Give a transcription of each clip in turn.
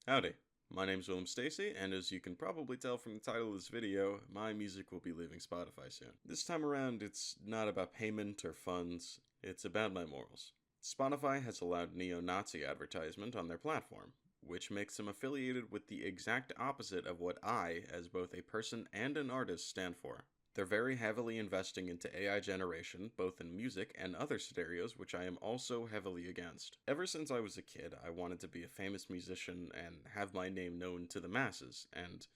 Howdy, my name's WillYouStay, and as you can probably tell from the title of this video, my music will be leaving Spotify soon. This time around, it's not about payment or funds, it's about my morals. Spotify has allowed neo-Nazi advertisement on their platform, which makes them affiliated with the exact opposite of what I, as both a person and an artist, stand for. They're very heavily investing into AI generation, both in music and other scenarios, which I am also heavily against. Ever since I was a kid, I wanted to be a famous musician and have my name known to the masses, and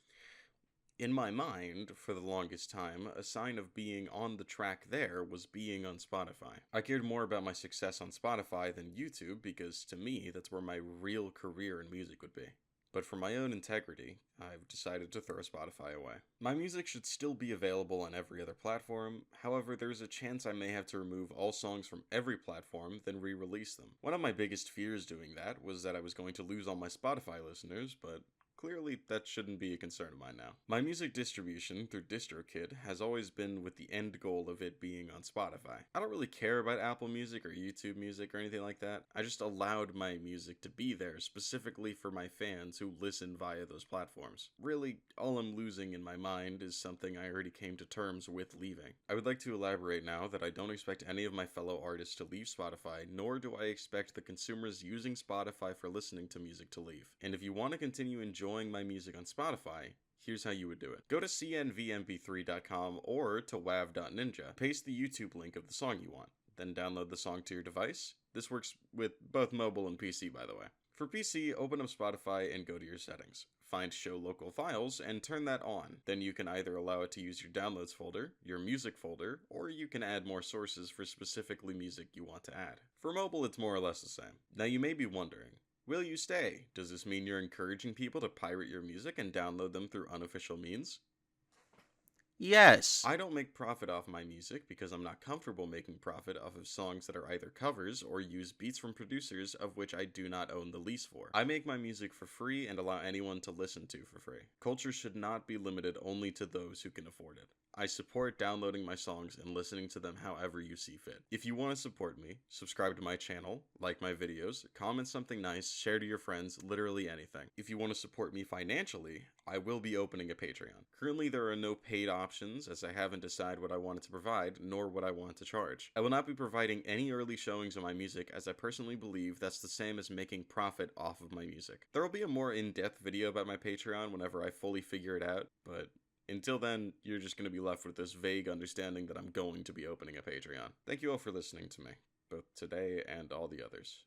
in my mind, for the longest time, a sign of being on the track there was being on Spotify. I cared more about my success on Spotify than YouTube because, to me, that's where my real career in music would be. But for my own integrity, I've decided to throw Spotify away. My music should still be available on every other platform, however, there's a chance I may have to remove all songs from every platform, then re-release them. One of my biggest fears doing that was that I was going to lose all my Spotify listeners, but clearly, that shouldn't be a concern of mine now. My music distribution through DistroKid has always been with the end goal of it being on Spotify. I don't really care about Apple Music or YouTube Music or anything like that. I just allowed my music to be there specifically for my fans who listen via those platforms. Really, all I'm losing in my mind is something I already came to terms with leaving. I would like to elaborate now that I don't expect any of my fellow artists to leave Spotify, nor do I expect the consumers using Spotify for listening to music to leave. And if you want to continue enjoying my music on Spotify, here's how you would do it. Go to cnvmp3.com or to wav.ninja. Paste the YouTube link of the song you want. Then download the song to your device. This works with both mobile and PC, by the way. For PC, open up Spotify and go to your settings. Find Show Local Files and turn that on. Then you can either allow it to use your downloads folder, your music folder, or you can add more sources for specifically music you want to add. For mobile, it's more or less the same. Now you may be wondering, will you stay? Does this mean you're encouraging people to pirate your music and download them through unofficial means? Yes. I don't make profit off my music because I'm not comfortable making profit off of songs that are either covers or use beats from producers of which I do not own the lease for. I make my music for free and allow anyone to listen to for free. Culture should not be limited only to those who can afford it. I support downloading my songs and listening to them however you see fit. If you want to support me, subscribe to my channel, like my videos, comment something nice, share to your friends, literally anything. If you want to support me financially, I will be opening a Patreon. Currently there are no paid options as I haven't decided what I wanted to provide, nor what I want to charge. I will not be providing any early showings of my music as I personally believe that's the same as making profit off of my music. There will be a more in-depth video about my Patreon whenever I fully figure it out, but until then, you're just going to be left with this vague understanding that I'm going to be opening a Patreon. Thank you all for listening to me, both today and all the others.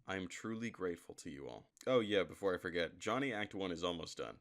I am truly grateful to you all. Oh yeah, before I forget, Johnny Act 1 is almost done.